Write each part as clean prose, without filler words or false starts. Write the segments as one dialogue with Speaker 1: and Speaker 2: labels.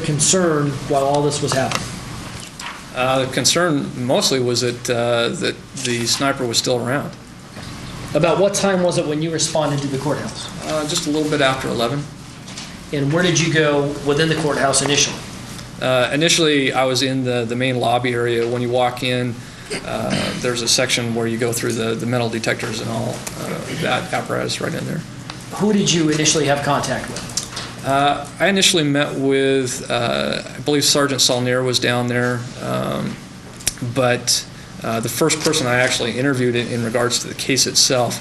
Speaker 1: concern while all this was happening?
Speaker 2: The concern mostly was that the sniper was still around.
Speaker 1: About what time was it when you responded to the courthouse?
Speaker 2: Just a little bit after 11.
Speaker 1: And where did you go within the courthouse initially?
Speaker 2: Initially, I was in the main lobby area. When you walk in, there's a section where you go through the metal detectors and all that apparatus right in there.
Speaker 1: Who did you initially have contact with?
Speaker 2: I initially met with, I believe Sergeant Saulnier was down there, but the first person I actually interviewed in regards to the case itself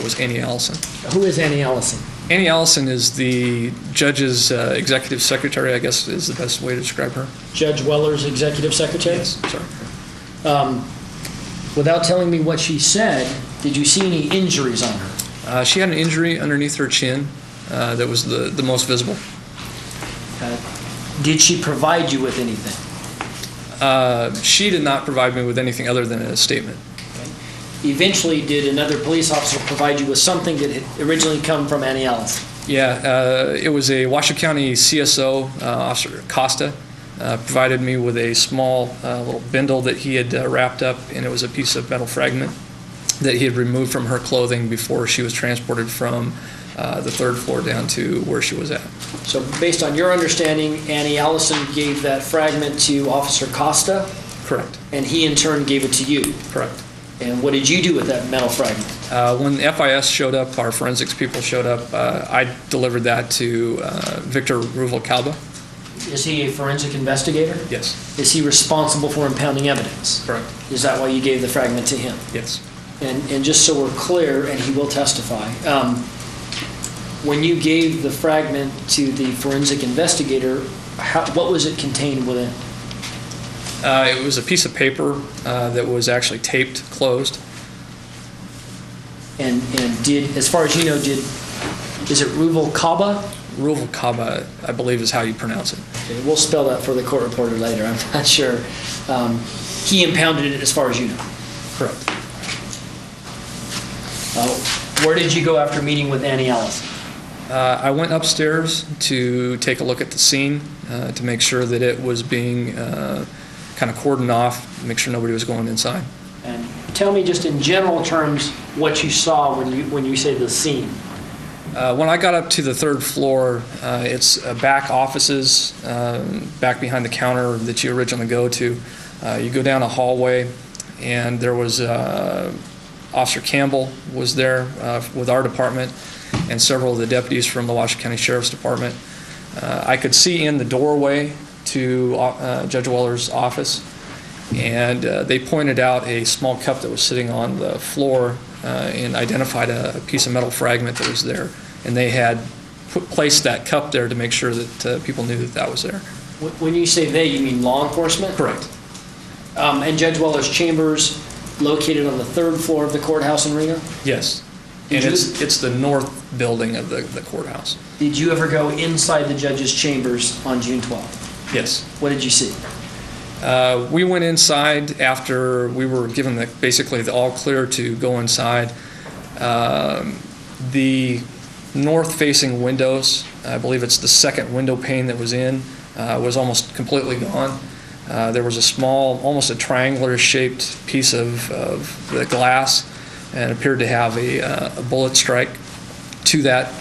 Speaker 2: was Annie Allison.
Speaker 1: Who is Annie Allison?
Speaker 2: Annie Allison is the judge's executive secretary, I guess is the best way to describe her.
Speaker 1: Judge Weller's executive secretary?
Speaker 2: Yes, sorry.
Speaker 1: Without telling me what she said, did you see any injuries on her?
Speaker 2: She had an injury underneath her chin that was the most visible.
Speaker 1: Did she provide you with anything?
Speaker 2: She did not provide me with anything other than a statement.
Speaker 1: Okay. Eventually, did another police officer provide you with something that had originally come from Annie Allison?
Speaker 2: Yeah, it was a Washoe County CSO, Officer Costa, provided me with a small little bindle that he had wrapped up, and it was a piece of metal fragment that he had removed from her clothing before she was transported from the third floor down to where she was at.
Speaker 1: So based on your understanding, Annie Allison gave that fragment to Officer Costa?
Speaker 2: Correct.
Speaker 1: And he in turn gave it to you?
Speaker 2: Correct.
Speaker 1: And what did you do with that metal fragment?
Speaker 2: When the FIS showed up, our forensics people showed up, I delivered that to Victor Ruvalcaba.
Speaker 1: Is he a forensic investigator?
Speaker 2: Yes.
Speaker 1: Is he responsible for impounding evidence?
Speaker 2: Correct.
Speaker 1: Is that why you gave the fragment to him?
Speaker 2: Yes.
Speaker 1: And just so we're clear, and he will testify, when you gave the fragment to the forensic investigator, what was it contained within?
Speaker 2: It was a piece of paper that was actually taped closed.
Speaker 1: And did, as far as you know, is it Ruvalcaba?
Speaker 2: Ruvalcaba, I believe, is how you pronounce it.
Speaker 1: Okay, we'll spell that for the court reporter later. I'm not sure. He impounded it as far as you know.
Speaker 2: Correct.
Speaker 1: Where did you go after meeting with Annie Allison?
Speaker 2: I went upstairs to take a look at the scene to make sure that it was being kind of cordoned off, make sure nobody was going inside.
Speaker 1: And tell me just in general terms what you saw when you say the scene.
Speaker 2: When I got up to the third floor, it's back offices, back behind the counter that you originally go to. You go down a hallway, and there was Officer Campbell was there with our department and several of the deputies from the Washoe County Sheriff's Department. I could see in the doorway to Judge Weller's office, and they pointed out a small cup that was sitting on the floor and identified a piece of metal fragment that was there. And they had placed that cup there to make sure that people knew that that was there.
Speaker 1: When you say they, you mean law enforcement?
Speaker 2: Correct.
Speaker 1: And Judge Weller's chambers located on the third floor of the courthouse in Reno?
Speaker 2: Yes. And it's the north building of the courthouse.
Speaker 1: Did you ever go inside the judge's chambers on June 12th?
Speaker 2: Yes.
Speaker 1: What did you see?
Speaker 2: We went inside after we were given basically the all clear to go inside. The north-facing windows, I believe it's the second window pane that was in, was almost completely gone. There was a small, almost a triangular-shaped piece of the glass, and it appeared to have a bullet strike to that.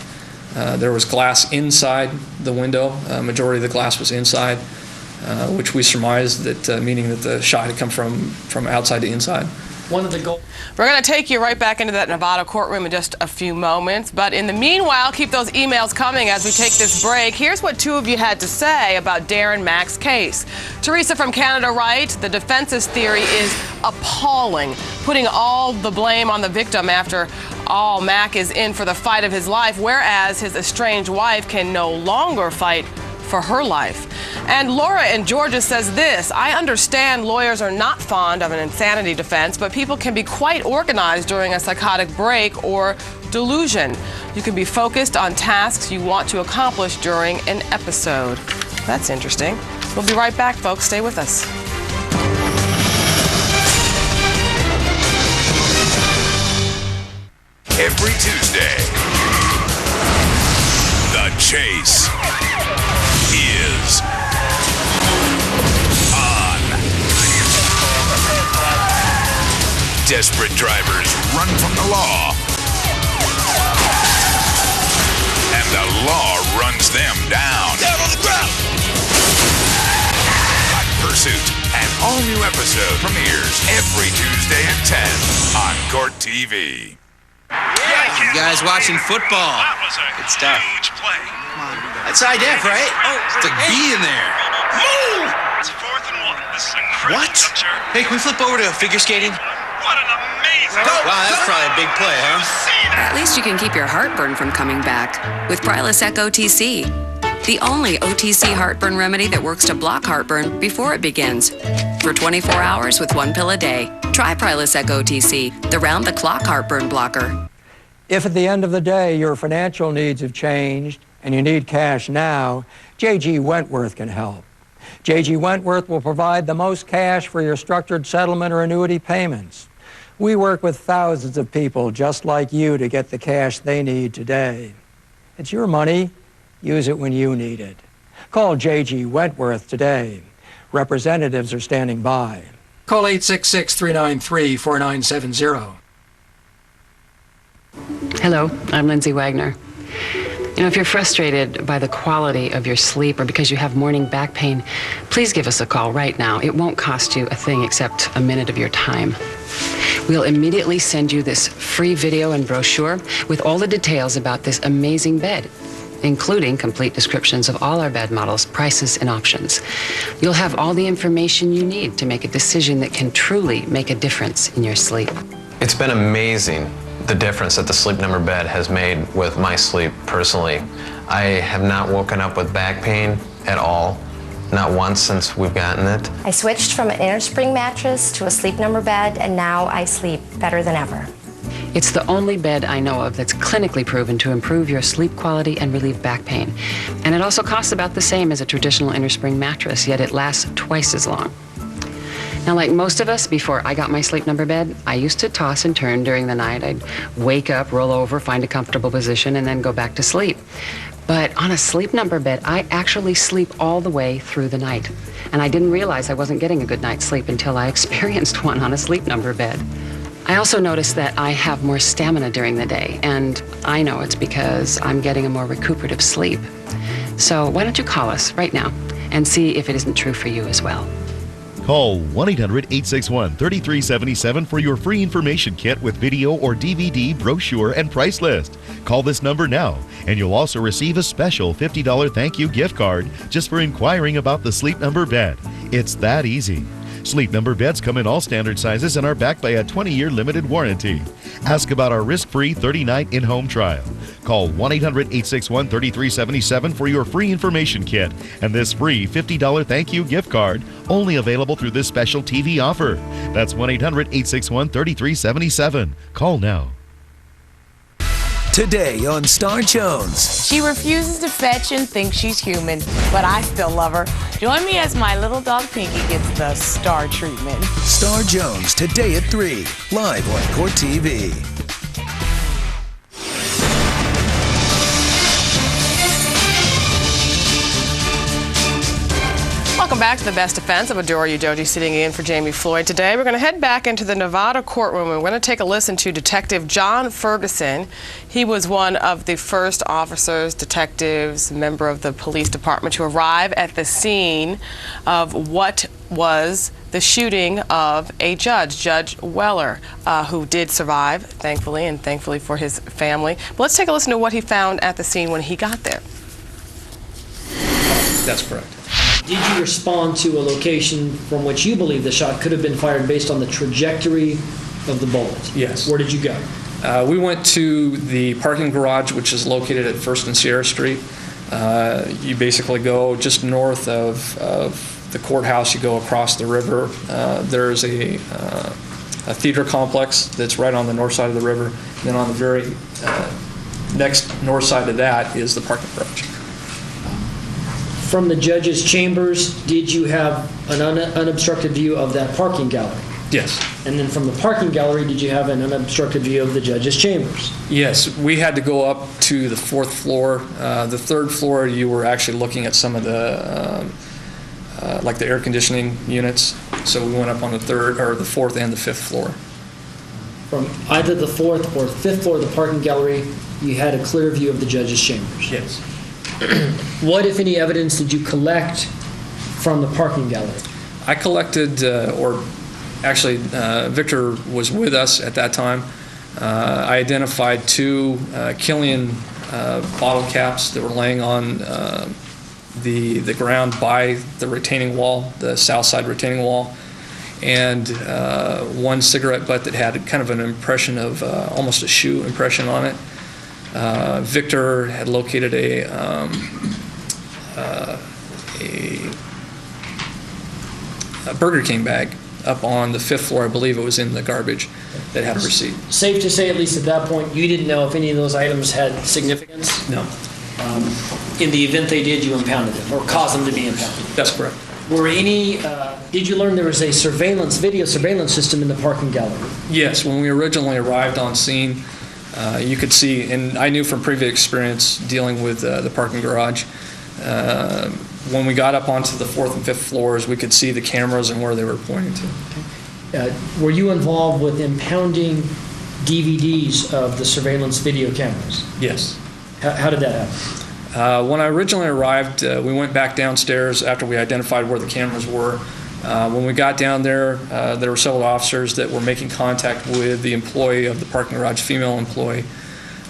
Speaker 2: There was glass inside the window. Majority of the glass was inside, which we surmised that meaning that the shot had come from outside to inside.
Speaker 1: One of the goals.
Speaker 3: We're going to take you right back into that Nevada courtroom in just a few moments. But in the meanwhile, keep those emails coming as we take this break. Here's what two of you had to say about Darren Mack's case. Teresa from Canada writes, the defense's theory is appalling, putting all the blame on the victim after all. Mack is in for the fight of his life, whereas his estranged wife can no longer fight for her life. And Laura in Georgia says this, I understand lawyers are not fond of an insanity defense, but people can be quite organized during a psychotic break or delusion. You can be focused on tasks you want to accomplish during an episode. That's interesting. We'll be right back, folks. Stay with us.
Speaker 4: Every Tuesday, The Chase is Desperate drivers run from the law. And the law runs them down. Down on the ground! Hot Pursuit, an all-new episode premieres every Tuesday at 10 on Court TV.
Speaker 5: You guys watching football? Good stuff.
Speaker 6: Play.
Speaker 5: That's high def, right? Oh, it's a bee in there.
Speaker 6: Move! It's 4th and 1. This is incredible.
Speaker 5: What? Hey, can we flip over to figure skating?
Speaker 6: What an amazing...
Speaker 5: Wow, that's probably a big play, huh?
Speaker 7: At least you can keep your heartburn from coming back with Prilosec OTC. The only OTC heartburn remedy that works to block heartburn before it begins. For 24 hours with 1 pill a day. Try Prilosec OTC, the round-the-clock heartburn blocker.
Speaker 8: If at the end of the day your financial needs have changed and you need cash now, J.G. Wentworth can help. J.G. Wentworth will provide the most cash for your structured settlement or annuity payments. We work with thousands of people just like you to get the cash they need today. It's your money. Use it when you need it. Call J.G. Wentworth today. Representatives are standing by. Call 866-393-4970.
Speaker 9: Hello, I'm Lindsay Wagner. You know, if you're frustrated by the quality of your sleep or because you have morning back pain, please give us a call right now. It won't cost you a thing except a minute of your time. We'll immediately send you this free video and brochure with all the details about this amazing bed, including complete descriptions of all our bed models, prices, and options. You'll have all the information you need to make a decision that can truly make a difference in your sleep.
Speaker 10: It's been amazing, the difference that the Sleep Number bed has made with my sleep personally. I have not woken up with back pain at all, not once since we've gotten it.
Speaker 11: I switched from an innerspring mattress to a Sleep Number bed, and now I sleep better than ever.
Speaker 9: It's the only bed I know of that's clinically proven to improve your sleep quality and relieve back pain. And it also costs about the same as a traditional innerspring mattress, yet it lasts twice as long. Now, like most of us, before I got my Sleep Number bed, I used to toss and turn during the night. I'd wake up, roll over, find a comfortable position, and then go back to sleep. But on a Sleep Number bed, I actually sleep all the way through the night. And I didn't realize I wasn't getting a good night's sleep until I experienced one on a Sleep Number bed. I also noticed that I have more stamina during the day, and I know it's because I'm getting a more recuperative sleep. So why don't you call us right now and see if it isn't true for you as well.
Speaker 12: Call 1-800-861-3377 for your free information kit with video or DVD, brochure, and price list. Call this number now, and you'll also receive a special $50 thank you gift card just for inquiring about the Sleep Number bed. It's that easy. Sleep Number beds come in all standard sizes and are backed by a 20-year limited warranty. Ask about our risk-free 30-night in-home trial. Call 1-800-861-3377 for your free information kit and this free $50 thank you gift card, only available through this special TV offer. That's 1-800-861-3377. Call now.
Speaker 13: Today on Star Jones.
Speaker 14: She refuses to fetch and thinks she's human, but I still love her. Join me as my little dog Pinky gets the star treatment.
Speaker 13: Star Jones, today at 3, live on Court TV.
Speaker 3: Welcome back to the Best Defense. I'm Adora Udoji sitting in for Jamie Floyd. Today we're going to head back into the Nevada courtroom and we're going to take a listen to Detective John Ferguson. He was one of the first officers, detectives, member of the police department to arrive at the scene of what was the shooting of a judge, Judge Weller, who did survive, thankfully, and thankfully for his family. But let's take a listen to what he found at the scene when he got there.
Speaker 2: That's correct.
Speaker 1: Did you respond to a location from which you believe the shot could have been fired based on the trajectory of the bullet?
Speaker 2: Yes.
Speaker 1: Where did you go?
Speaker 2: We went to the parking garage, which is located at 1st and Sierra Street. You basically go just north of the courthouse. You go across the river. There's a theater complex that's right on the north side of the river. And then on the very next north side of that is the parking garage.
Speaker 1: From the judge's chambers, did you have an unobstructed view of that parking gallery?
Speaker 2: Yes.
Speaker 1: And then from the parking gallery, did you have an unobstructed view of the judge's chambers?
Speaker 2: Yes, we had to go up to the 4th floor. The 3rd floor, you were actually looking at some of the, like the air conditioning units. So we went up on the 3rd, or the 4th and the 5th floor.
Speaker 1: from either the 4th or 5th floor of the parking gallery, you had a clear view of the judge's chambers.
Speaker 2: Yes.
Speaker 1: What, if any, evidence did you collect from the parking gallery?
Speaker 2: I collected, Victor was with us at that time. I identified 2 Killian bottle caps that were laying on the ground by the retaining wall, the south side retaining wall, and 1 cigarette butt that had kind of an impression of almost a shoe impression on it. Victor had located a Burger King bag up on the 5th floor. I believe it was in the garbage that had a receipt.
Speaker 1: Safe to say, at least at that point, you didn't know if any of those items had significance?
Speaker 2: No.
Speaker 1: In the event they did, you impounded them, or caused them to be impounded?
Speaker 2: That's correct.
Speaker 1: Were any, did you learn there was a video surveillance system in the parking gallery?
Speaker 2: Yes, when we originally arrived on scene, you could see, and I knew from previous experience dealing with the parking garage, when we got up onto the 4th and 5th floors, we could see the cameras and where they were pointing to.
Speaker 1: Were you involved with impounding DVDs of the surveillance video cameras?
Speaker 2: Yes.
Speaker 1: How did that happen?
Speaker 2: When I originally arrived, we went back downstairs after we identified where the cameras were. When we got down there were several officers that were making contact with the employee of the parking garage, female employee.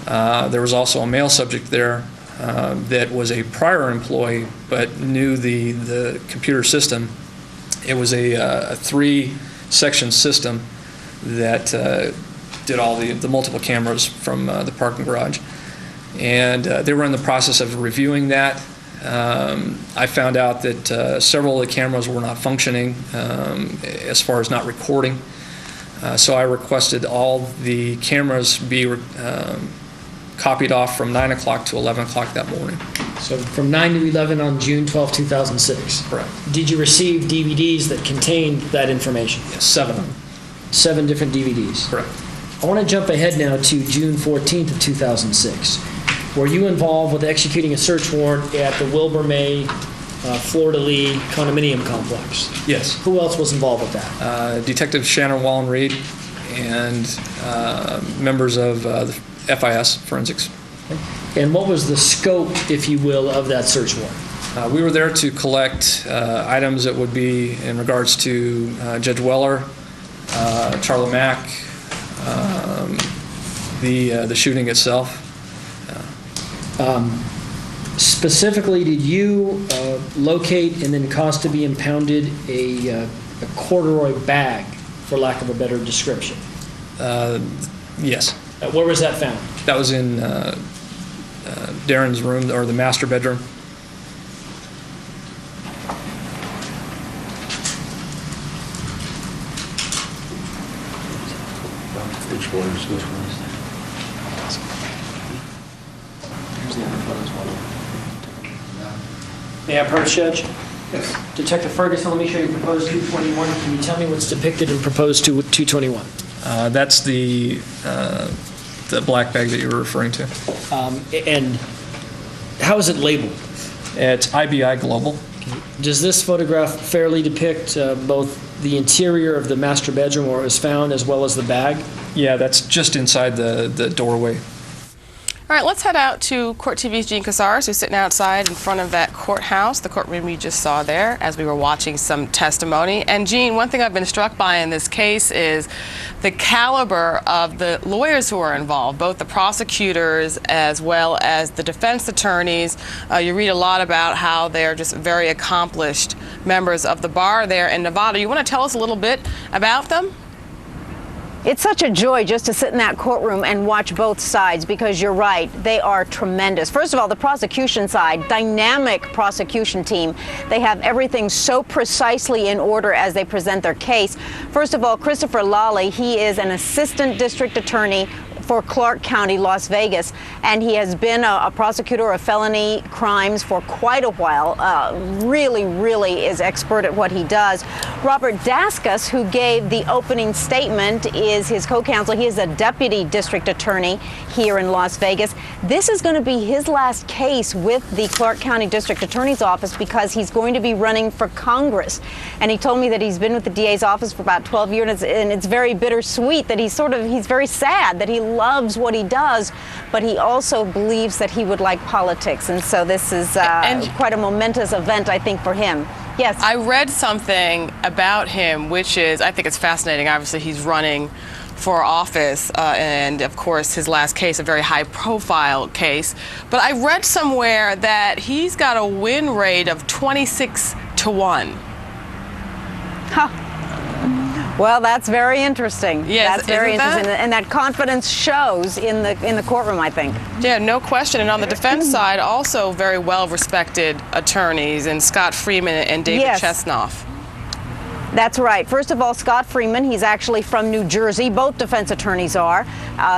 Speaker 2: There was also a male subject there that was a prior employee but knew the computer system. It was a 3-section system that did all the multiple cameras from the parking garage. And they were in the process of reviewing that. I found out that several of the cameras were not functioning as far as not recording. So I requested all the cameras be copied off from 9 o'clock to 11 o'clock that morning.
Speaker 1: So from 9 to 11 on June 12, 2006?
Speaker 2: Correct.
Speaker 1: Did you receive DVDs that contained that information?
Speaker 2: Yes, 7 of them.
Speaker 1: 7 different DVDs?
Speaker 2: Correct.
Speaker 1: I want to jump ahead now to June 14th of 2006. Were you involved with executing a search warrant at the Wilbur May Florida Lee condominium complex?
Speaker 2: Yes.
Speaker 1: Who else was involved with that?
Speaker 2: Detective Shannon Wallen-Reed and members of the FIS, Forensics.
Speaker 1: And what was the scope, if you will, of that search warrant?
Speaker 2: We were there to collect items that would be in regards to Judge Weller, Charlie Mack, the shooting itself.
Speaker 1: Specifically, did you locate and then cause to be impounded a corduroy bag, for lack of a better description?
Speaker 2: Yes.
Speaker 1: Where was that found?
Speaker 2: That was in Darren's room, or the master bedroom.
Speaker 15: Which one is which one is that?
Speaker 1: May I approach, Judge?
Speaker 15: Yes.
Speaker 1: Detective Ferguson, let me show you proposed 221. Can you tell me what's depicted in proposed 221?
Speaker 2: That's the black bag that you were referring to.
Speaker 1: And how is it labeled?
Speaker 2: It's IBI Global.
Speaker 1: Does this photograph fairly depict both the interior of the master bedroom where it was found as well as the bag?
Speaker 2: Yeah, that's just inside the doorway.
Speaker 3: All right, let's head out to Court TV's Gene Casares, who's sitting outside in front of that courthouse, the courtroom you just saw there, as we were watching some testimony. And Gene, one thing I've been struck by in this case is the caliber of the lawyers who are involved, both the prosecutors as well as the defense attorneys. You read a lot about how they're just very accomplished members of the bar there in Nevada. You want to tell us a little bit about them?
Speaker 16: It's such a joy just to sit in that courtroom and watch both sides, because you're right, they are tremendous. First of all, the prosecution side, dynamic prosecution team. They have everything so precisely in order as they present their case. First of all, Christopher Lawley, he is an assistant district attorney for Clark County, Las Vegas, and he has been a prosecutor of felony crimes for quite a while. Really is expert at what he does. Robert Daskus, who gave the opening statement, is his co-counsel. He is a deputy district attorney here in Las Vegas. This is going to be his last case with the Clark County District Attorney's Office because he's going to be running for Congress. And he told me that he's been with the DA's office for about 12 years, and it's very bittersweet that he's very sad that he loves what he does, but he also believes that he would like politics. And so this is quite a momentous event, I think, for him. Yes.
Speaker 3: I read something about him, which is, I think it's fascinating. Obviously, he's running for office, and of course, his last case, a very high-profile case. But I read somewhere that he's got a win rate of 26-1.
Speaker 16: Huh. Well, that's very interesting.
Speaker 3: Yes,
Speaker 16: that's very
Speaker 3: isn't
Speaker 16: interesting, and that confidence shows in the courtroom, I think.
Speaker 3: Yeah, no question. And on the defense side, also very well-respected attorneys, and Scott Freeman and David Chesnoff.
Speaker 16: That's right. First of all, Scott Freeman, he's actually from New Jersey. Both defense attorneys are.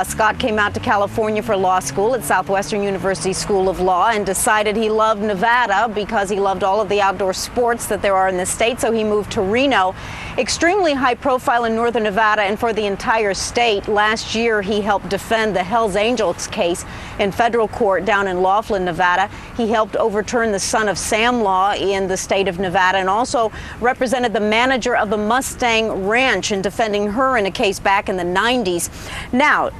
Speaker 16: Scott came out to California for law school at Southwestern University School of Law and decided he loved Nevada because he loved all of the outdoor sports that there are in the state, so he moved to Reno. Extremely high profile in northern Nevada and for the entire state. Last year, he helped defend the Hells Angels case in federal court down in Laughlin, Nevada. He helped overturn the Son of Sam law in the state of Nevada and also represented the manager of the Mustang Ranch in defending her in a case back in the 90s. Now,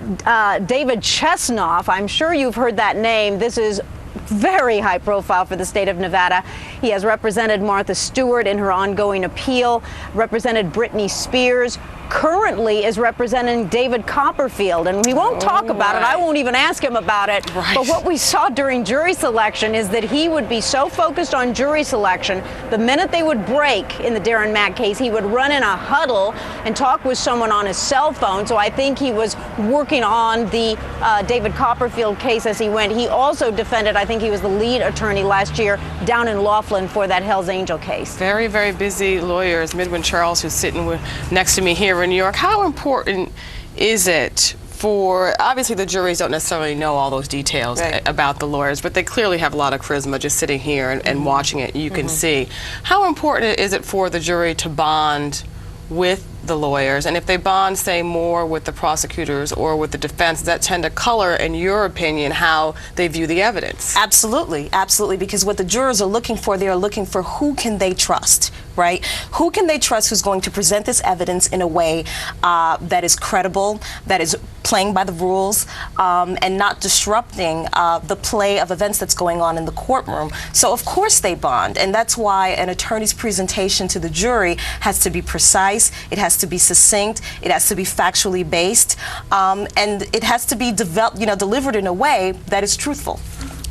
Speaker 16: David Chesnoff, I'm sure you've heard that name. This is very high profile for the state of Nevada. He has represented Martha Stewart in her ongoing appeal, represented Britney Spears, currently is representing David Copperfield, and we won't talk about it. I won't even ask him about it. But what we saw during jury selection is that he would be so focused on jury selection, the minute they would break in the Darren Mack case, he would run in a huddle and talk with someone on his cell phone. So I think he was working on the David Copperfield case as he went. He also defended, I think he was the lead attorney last year down in Laughlin for that Hells Angel case.
Speaker 3: Very, very busy lawyers. Midwin Charles, who's sitting next to me here in New York. How important is it for, obviously the juries don't necessarily know all those details about the lawyers, but they clearly have a lot of charisma just sitting here and watching it, you can see. How important is it for the jury to bond with the lawyers, and if they bond, say, more with the prosecutors or with the defense, does that tend to color, in your opinion, how they view the evidence?
Speaker 17: Absolutely, absolutely, because what the jurors are looking for, they are looking for who can they trust, right? Who can they trust who's going to present this evidence in a way that is credible, that is playing by the rules, and not disrupting the play of events that's going on in the courtroom. So of course they bond, and that's why an attorney's presentation to the jury has to be precise, it has to be succinct, it has to be factually based, and it has to be delivered in a way that is truthful.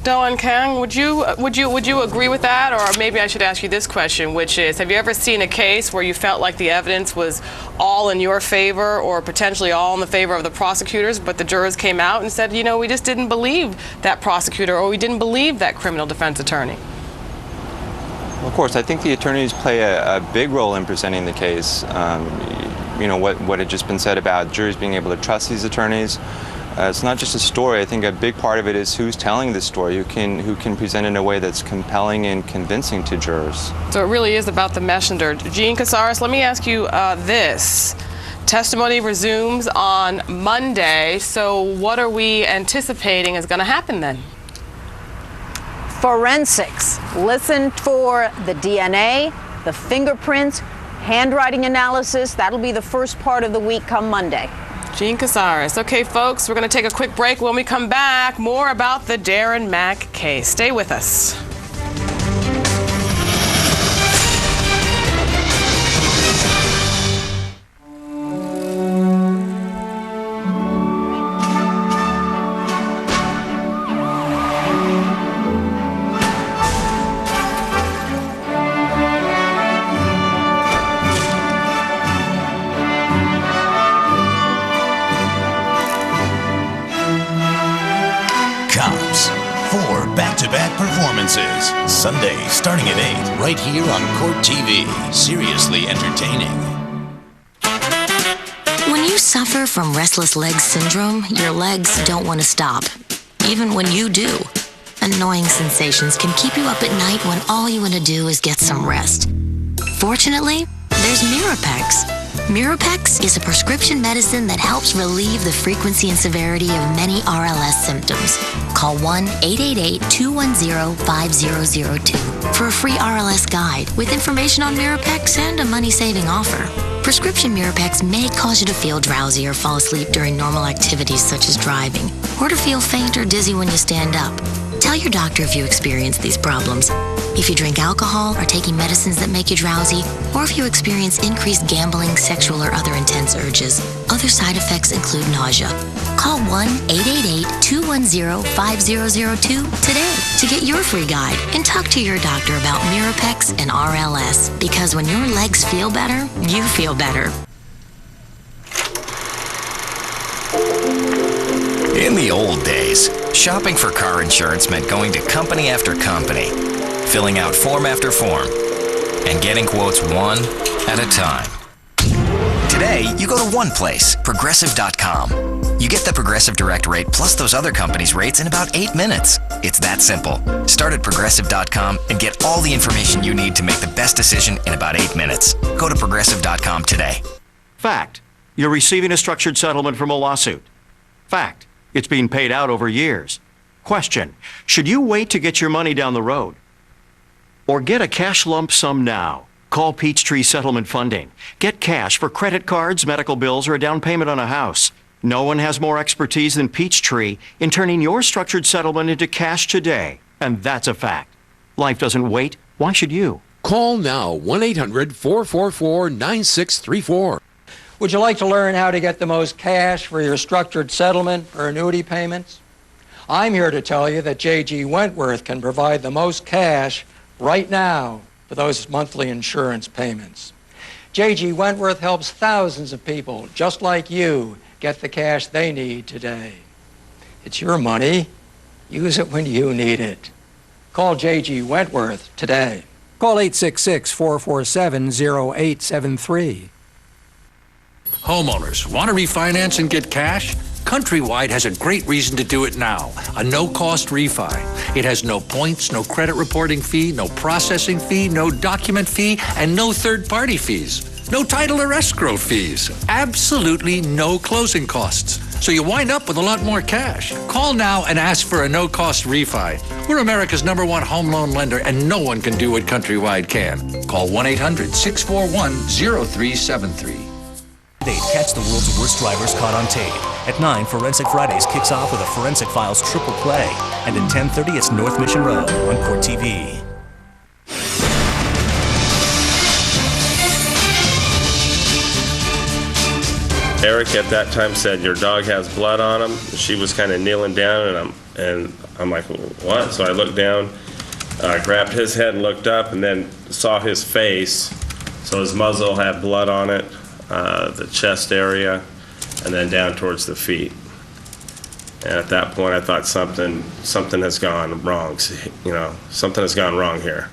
Speaker 3: Dylan Kang, would you agree with that? Or maybe I should ask you this question, which is, have you ever seen a case where you felt like the evidence was all in your favor or potentially all in the favor of the prosecutors, but the jurors came out and said, you know, we just didn't believe that prosecutor or we didn't believe that criminal defense attorney?
Speaker 18: Of course, I think the attorneys play a big role in presenting the case. You know, what had just been said about juries being able to trust these attorneys. It's not just a story. I think a big part of it is who's telling the story, who can present in a way that's compelling and convincing to jurors. So
Speaker 3: it really is about the messenger. Gene Casares, let me ask you this. Testimony resumes on Monday, so what are we anticipating is going to happen then?
Speaker 16: Forensics. Listen for the DNA, the fingerprints, handwriting analysis. That'll be the first part of the week come Monday.
Speaker 3: Gene Casares. Okay, folks, we're going to take a quick break. When we come back, more about the Darren Mack case. Stay with us.
Speaker 19: Performances, Sunday starting at 8, right here on Court TV. Seriously entertaining.
Speaker 7: When
Speaker 20: When you suffer from restless leg syndrome, your legs don't want to stop, even when you do. Annoying sensations can keep you up at night when all you want to do is get some rest. Fortunately, there's Mirapex. Mirapex is a prescription medicine that helps relieve the frequency and severity of many RLS symptoms. Call 1-888-210-5002 for a free RLS guide with information on Mirapex and a money-saving offer. Prescription Mirapex may cause you to feel drowsy or fall asleep during normal activities such as driving, or to feel faint or dizzy when you stand up. Tell your doctor if you experience these problems. If you drink alcohol, are taking medicines that make you drowsy, or if you experience increased gambling, sexual, or other intense urges. Other side effects include nausea. Call 1-888-210-5002 today to get your free guide and talk to your doctor about Mirapex and RLS. Because when your legs feel better, you feel better.
Speaker 21: In the old days, shopping for car insurance meant going to company after company, filling out form after form, and getting quotes one at a time. Today, you go to one place, Progressive.com. You get the Progressive Direct rate plus those other companies' rates in about 8 minutes. It's that simple. Start at Progressive.com and get all the information you need to make the best decision in about 8 minutes. Go to Progressive.com today.
Speaker 22: Fact. You're receiving a structured settlement from a lawsuit. Fact. It's being paid out over years. Question. Should you wait to get your money down the road? Or get a cash lump sum now? Call Peachtree Settlement Funding. Get cash for credit cards, medical bills, or a down payment on a house. No one has more expertise than Peachtree in turning your structured settlement into cash today. And that's a fact. Life doesn't wait. Why should you?
Speaker 23: Call now, 1-800-444-9634.
Speaker 8: Would you like to learn how to get the most cash for your structured settlement or annuity payments? I'm here to tell you that J.G. Wentworth can provide the most cash right now for those monthly insurance payments. J.G. Wentworth helps thousands of people just like you get the cash they need today. It's your money. Use it when you need it. Call J.G. Wentworth today.
Speaker 24: Call 866-447-0873.
Speaker 25: Homeowners, want to refinance and get cash? Countrywide has a great reason to do it now. A no-cost refi. It has no points, no credit reporting fee, no processing fee, no document fee, and no third-party fees. No title or escrow fees. Absolutely no closing costs. So you wind up with a lot more cash. Call now and ask for a no-cost refi. We're America's #1 home loan lender, and no one can do what Countrywide can. Call 1-800-641-0373.
Speaker 26: Catch the world's worst drivers caught on tape. At 9, Forensic Fridays kicks off with a Forensic Files triple play. And at 10:30, it's North Mission Road on Court TV.
Speaker 27: Eric at that time said, "Your dog has blood on him." She was kind of kneeling down, and I'm like, "What?" So I looked down, grabbed his head and looked up, and then saw his face. So his muzzle had blood on it, the chest area, and then down towards the feet. And at that point, I thought something has gone wrong. You know, something has gone wrong here.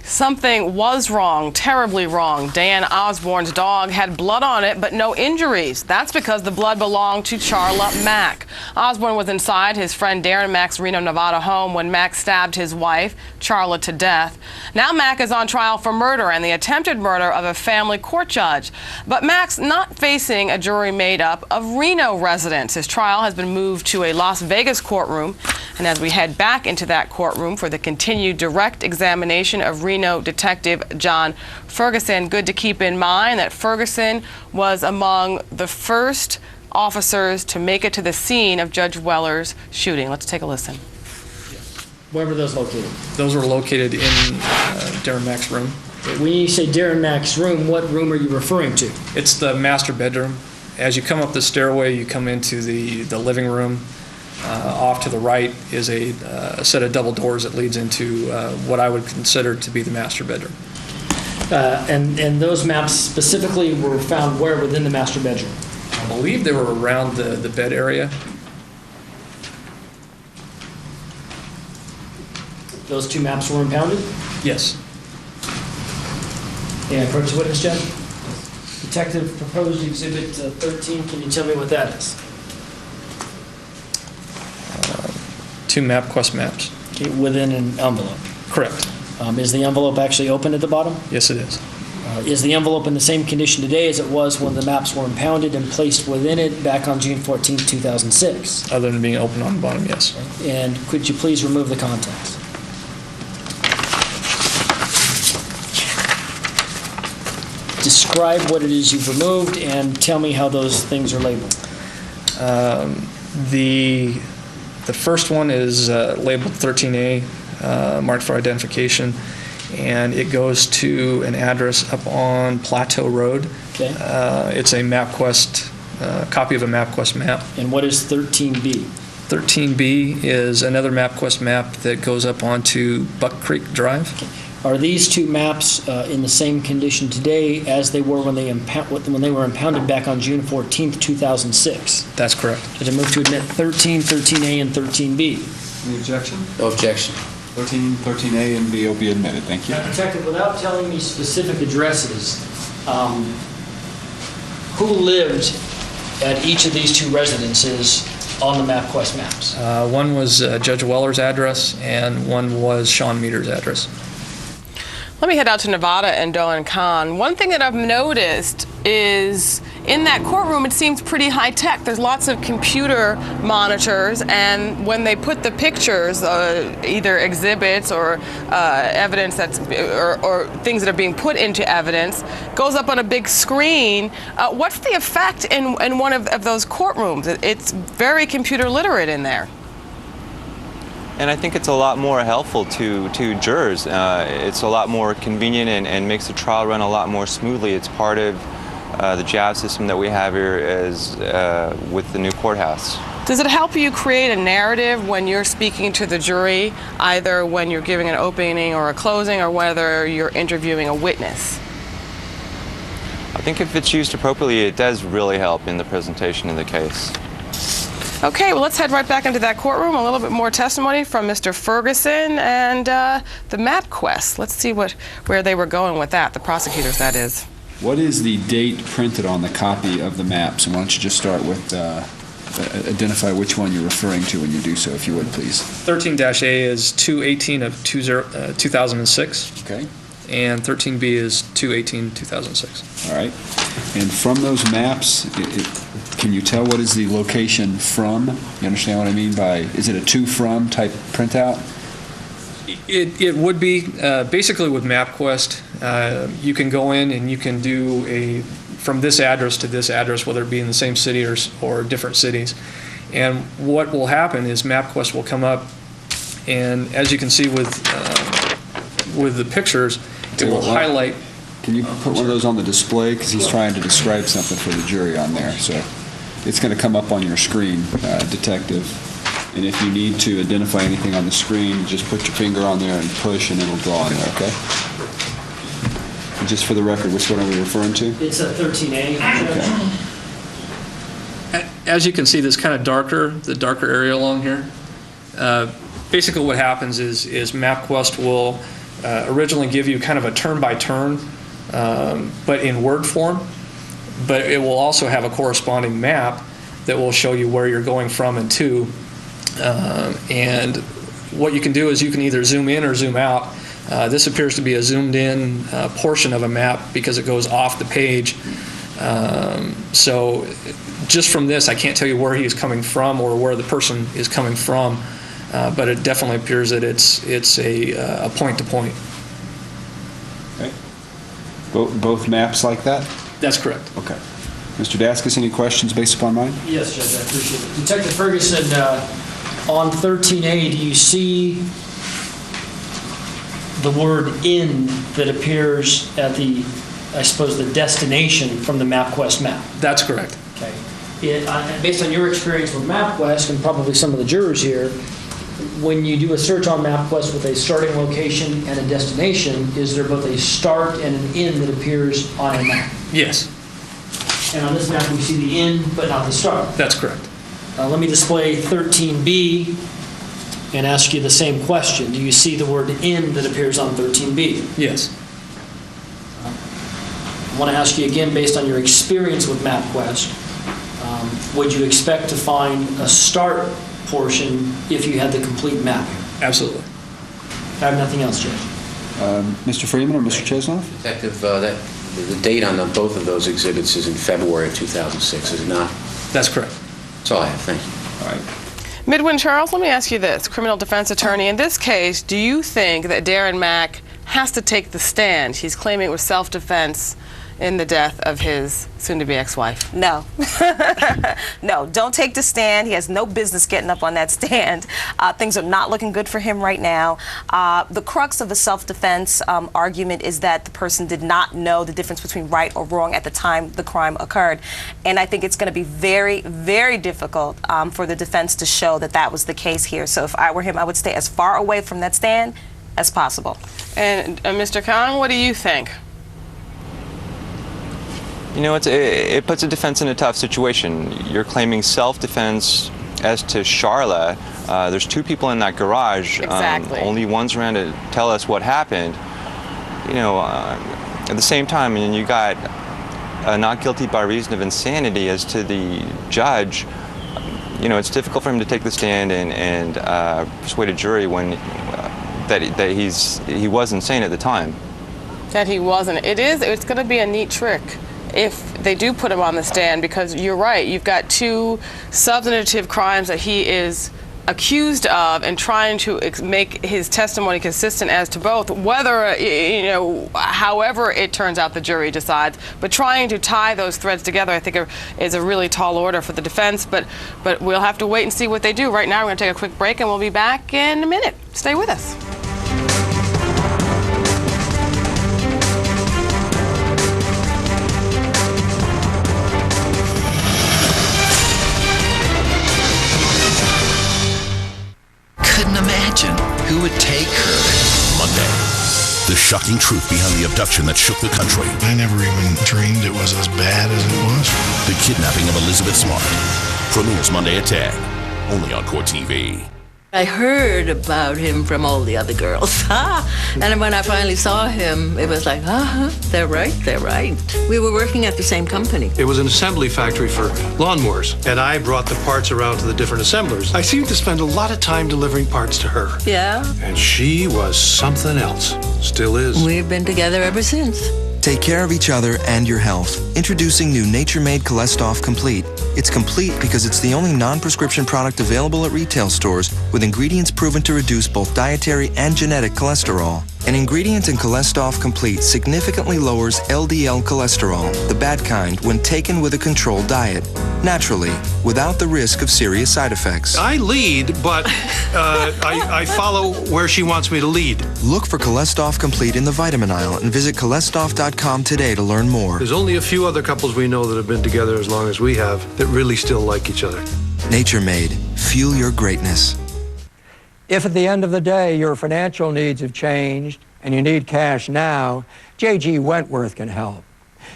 Speaker 3: Something was wrong, terribly wrong. Dan Osborne's dog had blood on it, but no injuries. That's because the blood belonged to Charla Mack. Osborne was inside his friend Darren Mack's Reno, Nevada home when Mack stabbed his wife, Charla, to death. Now Mack is on trial for murder and the attempted murder of a family court judge. But Mack's not facing a jury made up of Reno residents. His trial has been moved to a Las Vegas courtroom. And as we head back into that courtroom for the continued direct examination of Reno Detective John Ferguson, good to keep in mind that Ferguson was among the first officers to make it to the scene of Judge Weller's shooting. Let's take a listen.
Speaker 1: Where were those located?
Speaker 2: Those were located in Darren Mack's room.
Speaker 1: When you say Darren Mack's room, what room are you referring to?
Speaker 2: It's the master bedroom. As you come up the stairway, you come into the living room. Off to the right is a set of double doors that leads into what I would consider to be the master bedroom.
Speaker 1: And those maps specifically were found where within the master bedroom?
Speaker 2: I believe they were around the bed area.
Speaker 1: Those two maps were impounded?
Speaker 2: Yes.
Speaker 1: And approach the witness, Judge. Detective, proposed Exhibit 13, can you tell me what that is?
Speaker 2: 2 MapQuest maps.
Speaker 1: Okay, within an envelope.
Speaker 2: Correct.
Speaker 1: Is the envelope actually open at the bottom?
Speaker 2: Yes, it is.
Speaker 1: Is the envelope in the same condition today as it was when the maps were impounded and placed within it back on June 14, 2006?
Speaker 2: Other than being open on the bottom, yes.
Speaker 1: And could you please remove the contents? Describe what it is you've removed and tell me how those things are labeled.
Speaker 2: The first one is labeled 13A, marked for identification, and it goes to an address up on Plateau Road.
Speaker 1: Okay.
Speaker 2: It's a MapQuest, copy of a MapQuest map.
Speaker 1: And what is 13B?
Speaker 2: 13B is another MapQuest map that goes up onto Buck Creek Drive.
Speaker 1: Are these 2 maps in the same condition today as they were when they were impounded back on June 14, 2006?
Speaker 2: That's correct.
Speaker 1: Did I move to admit 13, 13A, and 13B?
Speaker 4: Any objection?
Speaker 15: No objection.
Speaker 4: 13, 13A, and B will be admitted. Thank you.
Speaker 1: Detective, without telling me specific addresses, who lived at each of these 2 residences on the MapQuest maps?
Speaker 2: One was Judge Weller's address, and one was Sean Meter's address.
Speaker 3: Let me head out to Nevada and Dolan Khan. One thing that I've noticed is in that courtroom, it seems pretty high tech. There's lots of computer monitors, and when they put the pictures, either exhibits or evidence or things that are being put into evidence, goes up on a big screen. What's the effect in one of those courtrooms? It's very computer literate in there.
Speaker 18: And I think it's a lot more helpful to jurors. It's a lot more convenient and makes the trial run a lot more smoothly. It's part of the JAV system that we have here with the new courthouse.
Speaker 3: Does it help you create a narrative when you're speaking to the jury, either when you're giving an opening or a closing, or whether you're interviewing a witness?
Speaker 18: I think if it's used appropriately, it does really help in the presentation of the case.
Speaker 3: Okay, well, let's head right back into that courtroom. A little bit more testimony from Mr. Ferguson and the MapQuest. Let's see where they were going with that, the prosecutors, that is.
Speaker 4: What is the date printed on the copy of the maps? And why don't you just start with identify which one you're referring to when you do so, if you would, please.
Speaker 2: 13-A is 2/18 of 2006.
Speaker 4: Okay.
Speaker 2: And 13B is 2/18/2006.
Speaker 4: All right. And from those maps, can you tell what is the location from? You understand what I mean by, is it a to from type printout?
Speaker 2: It would be. Basically with MapQuest, you can go in and you can do from this address to this address, whether it be in the same city or different cities. And what will happen is MapQuest will come up, and as you can see with the pictures, it will highlight.
Speaker 4: Can you put one of those on the display? Because he's trying to describe something for the jury on there. So it's going to come up on your screen, Detective. And if you need to identify anything on the screen, just put your finger on there and push, and it'll draw in there, okay? And just for the record, which one are we referring to?
Speaker 1: It's a 13A.
Speaker 2: Okay. As you can see, this kind of the darker area along here. Basically what happens is MapQuest will originally give you kind of a turn-by-turn, but in word form. But it will also have a corresponding map that will show you where you're going from and to. And what you can do is you can either zoom in or zoom out. This appears to be a zoomed in portion of a map because it goes off the page. So just from this, I can't tell you where he is coming from or where the person is coming from, but it definitely appears that it's a point-to-point.
Speaker 4: Okay. Both maps like that?
Speaker 2: That's correct.
Speaker 4: Okay. Mr. Daskus, any questions based upon mine?
Speaker 1: Yes, Judge, I appreciate it. Detective Ferguson, on 13A, do you see the word "in" that appears at the destination from the MapQuest map?
Speaker 2: That's correct.
Speaker 1: Okay. Based on your experience with MapQuest and probably some of the jurors here, when you do a search on MapQuest with a starting location and a destination, is there both a start and an "in" that appears on a map?
Speaker 2: Yes.
Speaker 1: And on this map, we see the "in" but not the start.
Speaker 2: That's correct.
Speaker 1: Let me display 13B and ask you the same question. Do you see the word "in" that appears on 13B?
Speaker 2: Yes.
Speaker 1: want to ask you again, based on your experience with MapQuest, would you expect to find a start portion if you had the complete map?
Speaker 2: Absolutely.
Speaker 1: I have nothing else, Judge.
Speaker 4: Mr. Freeman or Mr. Chesnoff?
Speaker 15: Detective, the date on both of those exhibits is in February of 2006, is it not?
Speaker 2: That's correct.
Speaker 15: That's all I have. Thank you.
Speaker 4: All right.
Speaker 3: Midwin Charles, let me ask you this. Criminal defense attorney, in this case, do you think that Darren Mack has to take the stand? He's claiming it was self-defense in the death of his soon-to-be ex-wife.
Speaker 17: No. No, don't take the stand. He has no business getting up on that stand. Things are not looking good for him right now. The crux of the self-defense argument is that the person did not know the difference between right or wrong at the time the crime occurred. And I think it's going to be very, very difficult for the defense to show that that was the case here. So if I were him, I would stay as far away from that stand as possible.
Speaker 3: And Mr. Khan, what do you think?
Speaker 18: You know, it puts a defense in a tough situation. You're claiming self-defense as to Charla. There's two people in that garage.
Speaker 3: Exactly.
Speaker 18: Only one's around to tell us what happened. You know, at the same time, and you got not guilty by reason of insanity as to the judge. You know, it's difficult for him to take the stand and persuade a jury when that he was insane at the time.
Speaker 3: That he wasn't. It's going to be a neat trick if they do put him on the stand, because you're right, you've got two substantive crimes that he is accused of, and trying to make his testimony consistent as to both, whether, you know, however it turns out the jury decides, but trying to tie those threads together, I think is a really tall order for the defense, but we'll have to wait and see what they do. Right now, we're going to take a quick break, and we'll be back in a minute. Stay with us.
Speaker 19: Who would take her? Monday. The shocking truth behind the abduction that shook the country.
Speaker 5: I never even dreamed it was as bad as it was.
Speaker 19: The kidnapping of Elizabeth Smart. Premieres Monday at 10. Only on Court TV.
Speaker 6: I heard about him from all the other girls. And when I finally saw him, it was like, they're right. We were working at the same company.
Speaker 9: It was an assembly factory for lawnmowers, and I brought the parts around to the different assemblers. I seemed to spend a lot of time delivering parts to her.
Speaker 6: Yeah?
Speaker 9: And she was something else. Still is.
Speaker 6: We've been together ever since.
Speaker 10: Take care of each other and your health. Introducing new Nature Made Cholesterol Complete. It's complete because it's the only non-prescription product available at retail stores with ingredients proven to reduce both dietary and genetic cholesterol. An ingredient in Cholesterol Complete significantly lowers LDL cholesterol, the bad kind, when taken with a controlled diet. Naturally, without the risk of serious side effects.
Speaker 9: I lead, but I follow where she wants me to lead.
Speaker 10: Look for Cholesterol Complete in the vitamin aisle and visit cholesterol.com today to learn more.
Speaker 9: There's only a few other couples we know that have been together as long as we have that really still like each other.
Speaker 10: Nature Made. Fuel your greatness.
Speaker 8: If at the end of the day your financial needs have changed and you need cash now, J.G. Wentworth can help.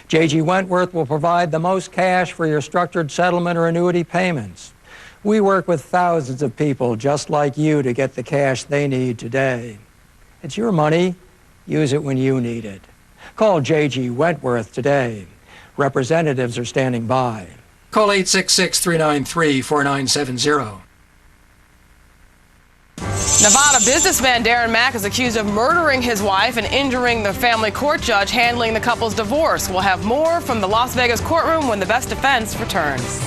Speaker 8: J.G. Wentworth will provide the most cash for your structured settlement or annuity payments. We work with thousands of people just like you to get the cash they need today. It's your money. Use it when you need it. Call J.G. Wentworth today. Representatives are standing by. Call 866-393-4970.
Speaker 3: Nevada businessman Darren Mack is accused of murdering his wife and injuring the family court judge handling the couple's divorce. We'll have more from the Las Vegas courtroom when the best defense returns.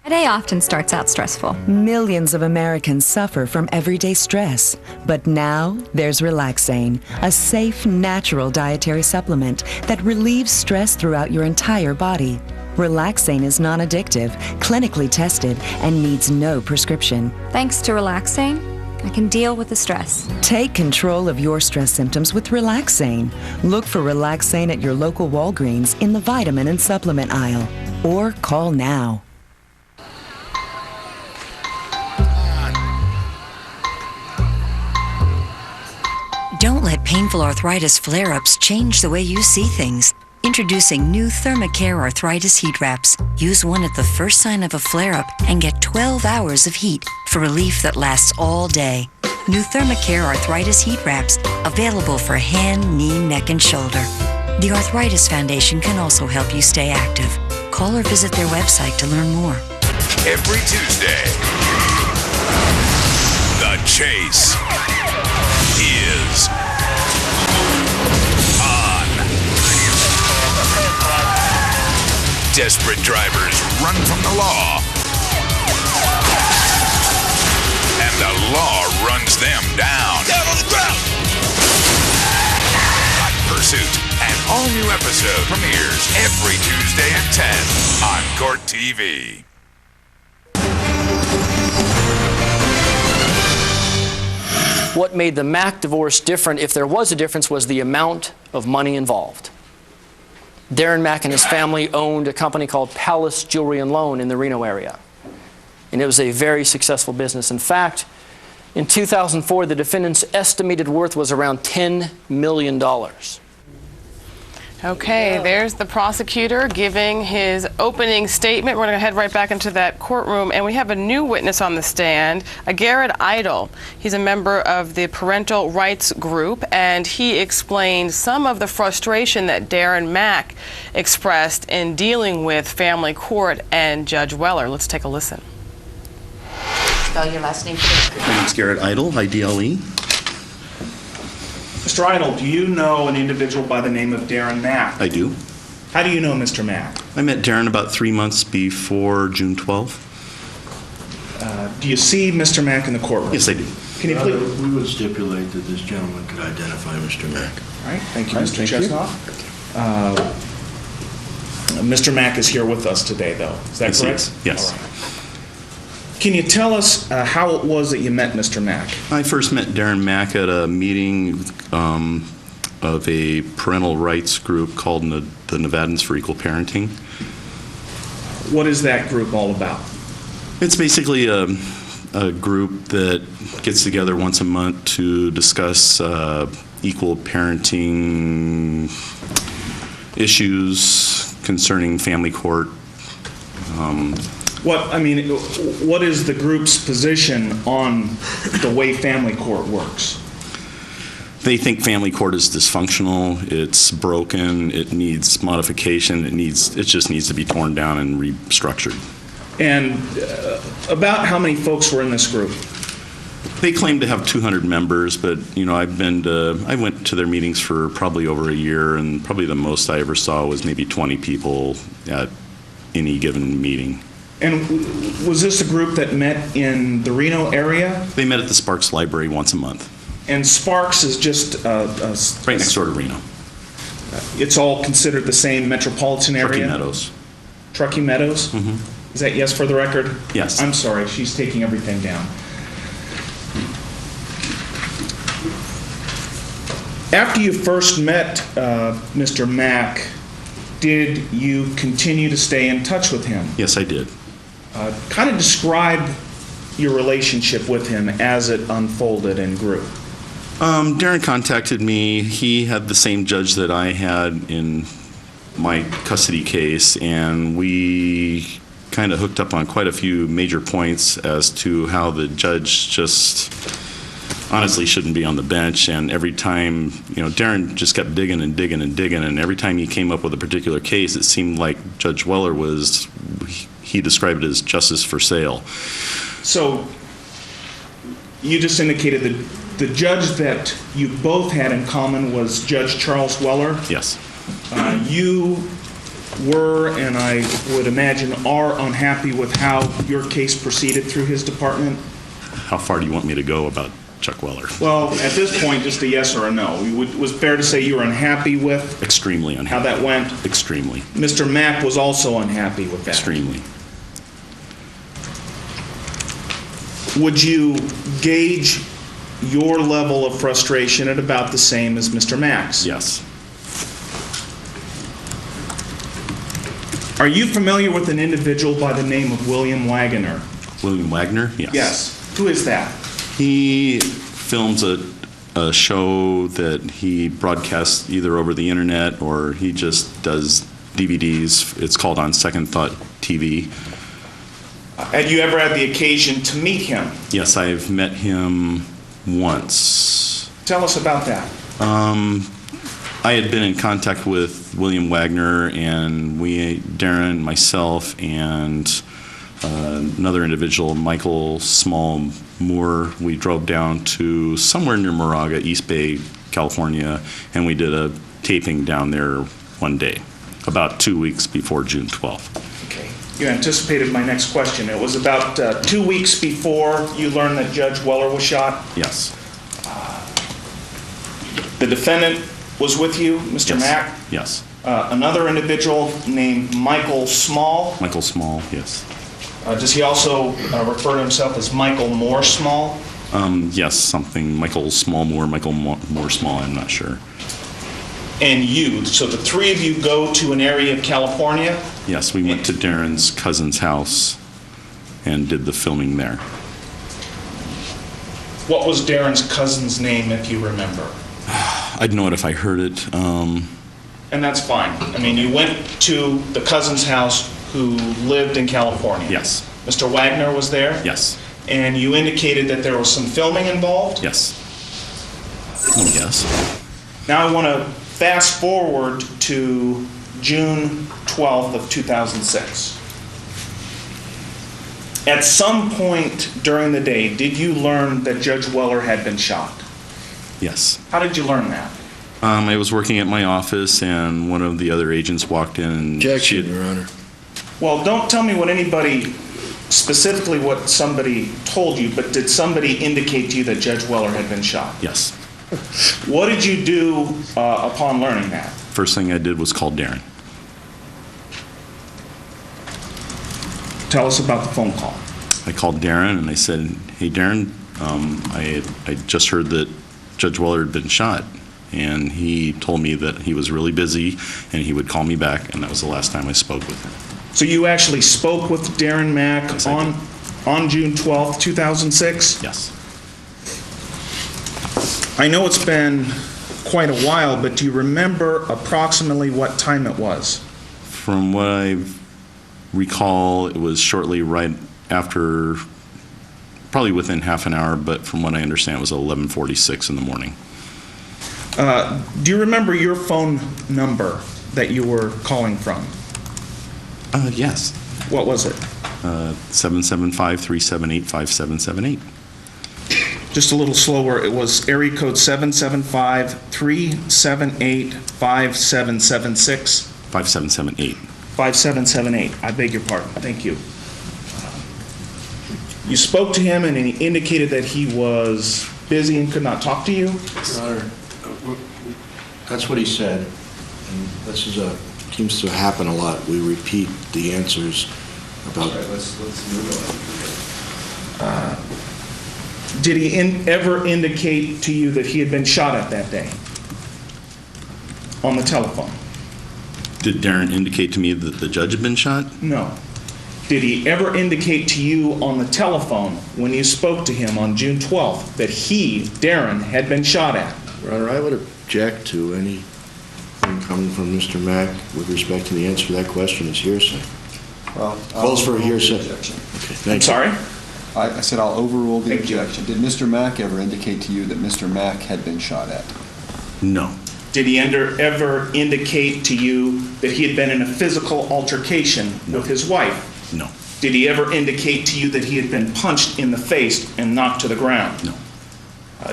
Speaker 11: A day often starts out stressful. Millions of Americans suffer from everyday stress. But now there's Relaxane, a safe, natural dietary supplement that relieves stress throughout your entire body. Relaxane is non-addictive, clinically tested, and needs no prescription.
Speaker 12: Thanks to Relaxane, I can deal with the stress.
Speaker 11: Take control of your stress symptoms with Relaxane. Look for Relaxane at your local Walgreens in the vitamin and supplement aisle. Or call now.
Speaker 24: Don't let painful arthritis flare-ups change the way you see things. Introducing new Thermacare Arthritis Heat Wraps. Use one at the first sign of a flare-up and get 12 hours of heat for relief that lasts all day. New Thermacare Arthritis Heat Wraps, available for hand, knee, neck, and shoulder. The Arthritis Foundation can also help you stay active. Call or visit their website to learn more.
Speaker 7: Every Tuesday, The Chase is on. Desperate drivers run from the law, and the law runs them down. Down on the ground! Hot Pursuit, an all-new episode premieres every Tuesday at 10 on Court TV.
Speaker 1: What made the Mack divorce different, if there was a difference, was the amount of money involved. Darren Mack and his family owned a company called Palace Jewelry and Loan in the Reno area. And it was a very successful business. In fact, in 2004, the defendant's estimated worth was around $10 million.
Speaker 3: Okay, there's the prosecutor giving his opening statement. We're going to head right back into that courtroom, and we have a new witness on the stand, Garrett Idle. He's a member of the parental rights group, and he explained some of the frustration that Darren Mack expressed in dealing with family court and Judge Weller. Let's take a listen.
Speaker 13: Spell your last name, please.
Speaker 14: My name's Garrett Idle, I-D-L-E.
Speaker 16: Mr. Idle, do you know an individual by the name of Darren Mack?
Speaker 14: I do.
Speaker 16: How do you know Mr. Mack?
Speaker 14: I met Darren about 3 months before June 12th.
Speaker 16: Do you see Mr. Mack in the courtroom?
Speaker 14: Yes, I do.
Speaker 16: Can you please?
Speaker 5: We would stipulate that this gentleman could identify Mr. Mack.
Speaker 16: All right, thank you,
Speaker 14: All right,
Speaker 16: Mr.
Speaker 14: thank you.
Speaker 16: Chesnoff. Mr. Mack is here with us today, though. Is that
Speaker 14: Yes, he
Speaker 16: correct?
Speaker 14: is. Yes.
Speaker 16: All right. Can you tell us how it was that you met Mr. Mack?
Speaker 14: I first met Darren Mack at a meeting of a parental rights group called the Nevadans for Equal Parenting.
Speaker 16: What is that group all about?
Speaker 14: It's basically a group that gets together once a month to discuss equal parenting issues concerning family court.
Speaker 16: What is the group's position on the way family court works?
Speaker 14: They think family court is dysfunctional, it's broken, it needs modification, it just needs to be torn down and restructured.
Speaker 16: And about how many folks were in this group?
Speaker 14: They claim to have 200 members, but I went to their meetings for probably over a year, and probably the most I ever saw was maybe 20 people at any given meeting.
Speaker 16: And was this a group that met in the Reno area?
Speaker 14: They met at the Sparks Library once a month.
Speaker 16: And Sparks is just
Speaker 14: right next door to Reno.
Speaker 16: It's all considered the same metropolitan area?
Speaker 14: Truckee Meadows.
Speaker 16: Truckee Meadows?
Speaker 14: Mm-hmm.
Speaker 16: Is that yes for the record?
Speaker 14: Yes.
Speaker 16: I'm sorry, she's taking everything down. After you first met Mr. Mack, did you continue to stay in touch with him?
Speaker 14: Yes, I did.
Speaker 16: Kind of describe your relationship with him as it unfolded and grew.
Speaker 14: Darren contacted me. He had the same judge that I had in my custody case, and we kind of hooked up on quite a few major points as to how the judge just honestly shouldn't be on the bench. And every time, Darren just kept digging and digging and digging, and every time he came up with a particular case, it seemed like Judge Weller he described it as justice for sale.
Speaker 16: So you just indicated that the judge that you both had in common was Judge Charles Weller?
Speaker 14: Yes.
Speaker 16: You were, and I would imagine are, unhappy with how your case proceeded through his department?
Speaker 14: How far do you want me to go about Chuck Weller?
Speaker 16: Well, at this point, just a yes or a no. Was it fair to say you were unhappy with
Speaker 14: Extremely unhappy.
Speaker 16: how that went?
Speaker 14: Extremely.
Speaker 16: Mr. Mack was also unhappy with that?
Speaker 14: Extremely.
Speaker 16: Would you gauge your level of frustration at about the same as Mr. Mack's?
Speaker 14: Yes.
Speaker 16: Are you familiar with an individual by the name of William Wagner?
Speaker 14: William Wagner? Yes.
Speaker 16: Yes. Who is that?
Speaker 14: He films a show that he broadcasts either over the internet or he just does DVDs. It's called On Second Thought TV.
Speaker 16: Had you ever had the occasion to meet him?
Speaker 14: Yes, I've met him once.
Speaker 16: Tell us about that.
Speaker 14: I had been in contact with William Wagner, and Darren, myself, and another individual, Michael Small Moore, we drove down to somewhere near Moraga, East Bay, California, and we did a taping down there one day, about 2 weeks before June 12th.
Speaker 16: Okay. You anticipated my next question. It was about 2 weeks before you learned that Judge Weller was shot.
Speaker 14: Yes.
Speaker 16: The defendant was with you, Mr. Mack?
Speaker 14: Yes.
Speaker 16: Another individual named Michael Small.
Speaker 14: Michael Small, yes.
Speaker 16: Does he also refer to himself as Michael Moore Small?
Speaker 14: Yes, something Michael Small Moore, Michael Moore Small, I'm not sure.
Speaker 16: And you, so the three of you go to an area of California?
Speaker 14: Yes, we went to Darren's cousin's house and did the filming there.
Speaker 16: What was Darren's cousin's name, if you remember?
Speaker 14: I'd know it if I heard it.
Speaker 16: And that's fine. I mean, you went to the cousin's house who lived in California.
Speaker 14: Yes.
Speaker 16: Mr. Wagner was there?
Speaker 14: Yes.
Speaker 16: And you indicated that there was some filming involved?
Speaker 14: Yes. Yes.
Speaker 16: Now I want to fast forward to June 12th of 2006. At some point during the day, did you learn that Judge Weller had been shot?
Speaker 14: Yes.
Speaker 16: How did you learn that?
Speaker 14: I was working at my office, and one of the other agents walked in. And
Speaker 5: Objection, Your Honor.
Speaker 16: Well, don't tell me what anybody, specifically what somebody told you, but did somebody indicate to you that Judge Weller had been shot?
Speaker 14: Yes.
Speaker 16: What did you do upon learning that?
Speaker 14: First thing I did was call Darren.
Speaker 16: Tell us about the phone call.
Speaker 14: I called Darren and I said, "Hey, Darren, I just heard that Judge Weller had been shot." And he told me that he was really busy and he would call me back, and that was the last time I spoke with him.
Speaker 16: So you actually spoke with Darren Mack on June 12th, 2006?
Speaker 14: Yes.
Speaker 16: I know it's been quite a while, but do you remember approximately what time it was?
Speaker 14: From what I recall, it was shortly right after, probably within half an hour, but from what I understand, it was 11:46 in the morning.
Speaker 16: Do you remember your phone number that you were calling from?
Speaker 14: Yes.
Speaker 16: What was it?
Speaker 14: 775-378-5778.
Speaker 16: Just a little slower. It was area code 775-378-5776.
Speaker 14: 5778.
Speaker 16: 5778. I beg your pardon. Thank you. You spoke to him and he indicated that he was busy and could not talk to you?
Speaker 5: Your Honor, that's what he said. And this seems to happen a lot. We repeat the answers about... All right, let's move on.
Speaker 16: Did he ever indicate to you that he had been shot at that day? On the telephone?
Speaker 14: Did Darren indicate to me that the judge had been shot?
Speaker 16: No. Did he ever indicate to you on the telephone when you spoke to him on June 12th that he, Darren, had been shot at?
Speaker 5: Your Honor, I would object to anything coming from Mr. Mack with respect to the answer to that question as hearsay.
Speaker 4: Well,
Speaker 5: calls for a hearsay. Okay,
Speaker 16: I'm sorry?
Speaker 4: I said I'll overrule the objection. Did Mr. Mack ever indicate to you that Mr. Mack had been shot at?
Speaker 14: No.
Speaker 16: Did he ever indicate to you that he had been in a physical altercation with his wife?
Speaker 14: No.
Speaker 16: Did he ever indicate to you that he had been punched in the face and knocked to the ground?
Speaker 14: No.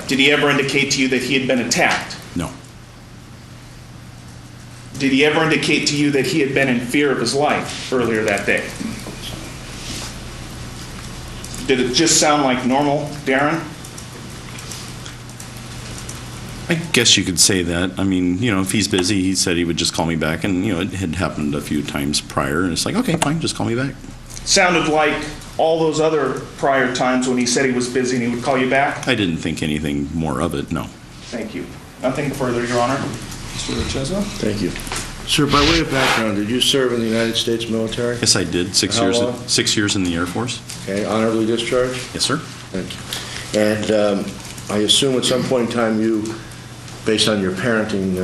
Speaker 16: Did he ever indicate to you that he had been attacked?
Speaker 14: No.
Speaker 16: Did he ever indicate to you that he had been in fear of his life earlier that day? Did it just sound like normal, Darren?
Speaker 14: I guess you could say that. I mean, if he's busy, he said he would just call me back, and, it had happened a few times prior, and it's like, okay, fine, just call me back.
Speaker 16: Sounded like all those other prior times when he said he was busy and he would call you back?
Speaker 14: I didn't think anything more of it, no.
Speaker 16: Thank you. Nothing further, Your Honor.
Speaker 4: Mr. Cheswa?
Speaker 5: Thank you. Sir, by way of background, did you serve in the United States military?
Speaker 14: Yes, I did. 6
Speaker 5: How
Speaker 14: years.
Speaker 5: long?
Speaker 14: 6 years in the Air Force.
Speaker 5: Okay, honorably discharged?
Speaker 14: Yes, sir.
Speaker 5: Thank you. And I assume at some point in time you, based on your parenting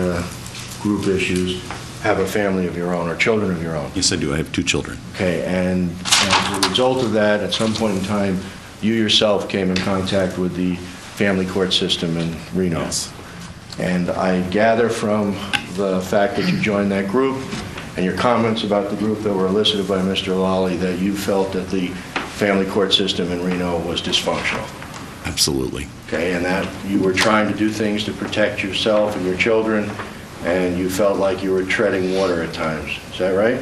Speaker 5: group issues, have a family of your own or children of your own?
Speaker 14: Yes, I do. I have 2 children.
Speaker 5: Okay, and as a result of that, at some point in time, you yourself came in contact with the family court system in Reno.
Speaker 14: Yes.
Speaker 5: And I gather from the fact that you joined that group and your comments about the group that were elicited by Mr. Lally, that you felt that the family court system in Reno was dysfunctional.
Speaker 14: Absolutely.
Speaker 5: Okay, and that you were trying to do things to protect yourself and your children, and you felt like you were treading water at times. Is that right?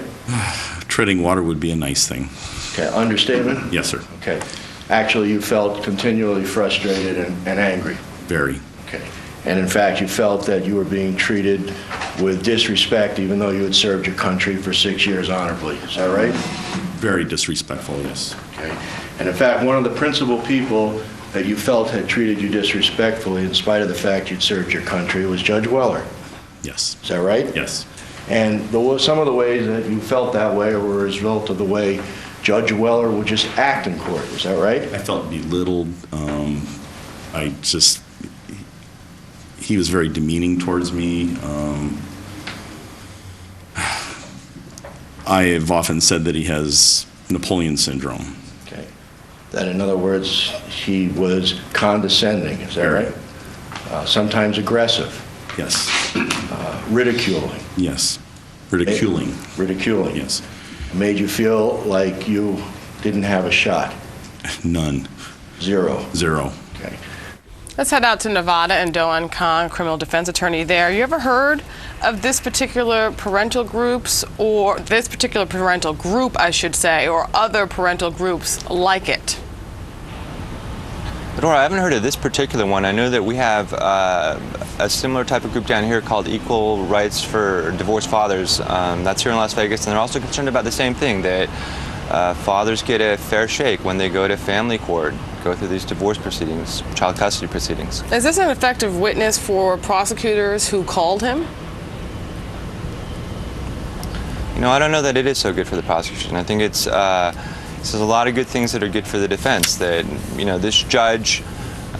Speaker 14: Treading water would be a nice thing.
Speaker 5: Okay, understatement?
Speaker 14: Yes, sir.
Speaker 5: Okay. Actually, you felt continually frustrated and angry.
Speaker 14: Very.
Speaker 5: Okay. And in fact, you felt that you were being treated with disrespect even though you had served your country for 6 years honorably. Is that right?
Speaker 14: Very disrespectful, yes.
Speaker 5: Okay. And in fact, one of the principal people that you felt had treated you disrespectfully in spite of the fact you'd served your country was Judge Weller.
Speaker 14: Yes.
Speaker 5: Is that right?
Speaker 14: Yes.
Speaker 5: And some of the ways that you felt that way were a result of the way Judge Weller would just act in court. Is that right?
Speaker 14: I felt belittled. He was very demeaning towards me. I have often said that he has Napoleon syndrome.
Speaker 5: Okay. That, in other words, he was condescending. Is that right? Sometimes aggressive.
Speaker 14: Yes.
Speaker 5: Ridiculing.
Speaker 14: Yes. Ridiculing.
Speaker 5: Ridiculing.
Speaker 14: Yes.
Speaker 5: Made you feel like you didn't have a shot.
Speaker 14: None.
Speaker 5: Zero.
Speaker 14: Zero.
Speaker 5: Okay.
Speaker 3: Let's head out to Nevada and Do-An Khan, criminal defense attorney there. You ever heard of this particular parental groups, or this particular parental group, I should say, or other parental groups like it?
Speaker 18: Dora, I haven't heard of this particular one. I know that we have a similar type of group down here called Equal Rights for Divorced Fathers. That's here in Las Vegas, and they're also concerned about the same thing, that fathers get a fair shake when they go to family court, go through these divorce proceedings, child custody proceedings.
Speaker 3: Is this an effective witness for prosecutors who called him?
Speaker 18: You know, I don't know that it is so good for the prosecution. I think it's there's a lot of good things that are good for the defense. That, you know, this judge,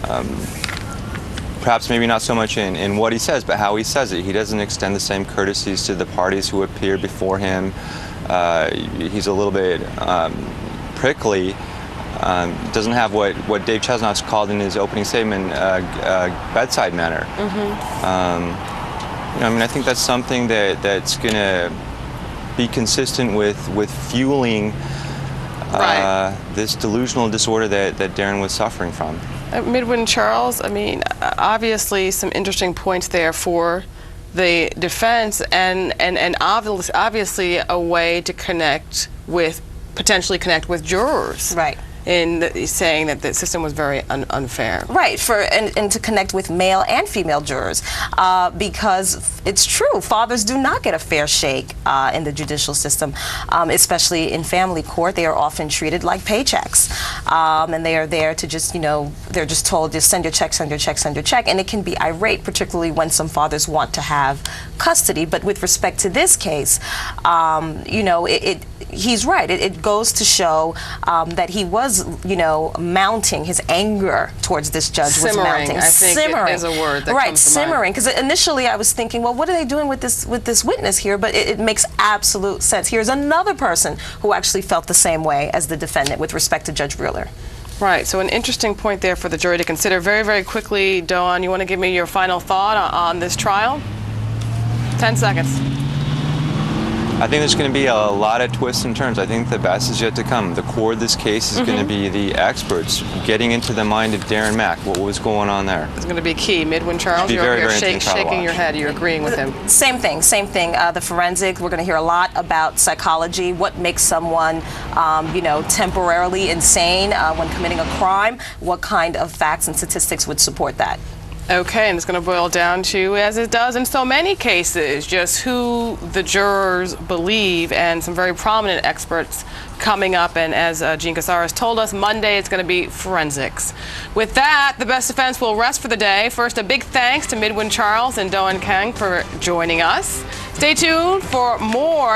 Speaker 18: perhaps maybe not so much in what he says, but how he says it. He doesn't extend the same courtesies to the parties who appear before him. He's a little bit prickly. Doesn't have what Dave Chesnott's called in his opening statement bedside manner. You know, I mean, I think that's something that's going to be consistent with fueling this delusional disorder that Darren was suffering from.
Speaker 3: Midwin Charles, I mean, obviously some interesting points there for the defense, and obviously a way to potentially connect with jurors.
Speaker 17: Right.
Speaker 3: In saying that the system was very unfair.
Speaker 17: Right, and to connect with male and female jurors, because it's true, fathers do not get a fair shake in the judicial system, especially in family court. They are often treated like paychecks, and they are there to just, you know, they're just told, just send your check, send your check, send your check, and it can be irate, particularly when some fathers want to have custody. But with respect to this case, you know, he's right. It goes to show that he was, you know, mounting his anger towards this judge.
Speaker 3: Simmering,
Speaker 17: was mounting.
Speaker 3: I think
Speaker 17: simmering.
Speaker 3: is a word that
Speaker 17: right,
Speaker 3: comes to
Speaker 17: simmering. Because initially I was thinking, well, what are they doing with this witness here? But it makes absolute sense. Here's another person who actually felt the same way as the defendant with respect to Judge Wheeler.
Speaker 3: Right, so an interesting point there for the jury to consider. Very, very quickly, Do-An, you want to give me your final thought on this trial? 10 seconds.
Speaker 18: I think there's going to be a lot of twists and turns. I think the best is yet to come. The core of this case is going to be the experts getting into the mind of Darren Mack. What was going on there?
Speaker 3: It's going to be key. Midwin Charles, you're shaking your head. You're agreeing with him.
Speaker 17: Same thing, same thing. The forensic, we're going to hear a lot about psychology, what makes someone, you know, temporarily insane when committing a crime, what kind of facts and statistics would support that.
Speaker 3: Okay, and it's going to boil down to, as it does in so many cases, just who the jurors believe, and some very prominent experts coming up. And as Gene Casares told us, Monday it's going to be forensics. With that, the best defense will rest for the day. First, a big thanks to Midwin Charles and Do-An Khan for joining us. Stay tuned for more.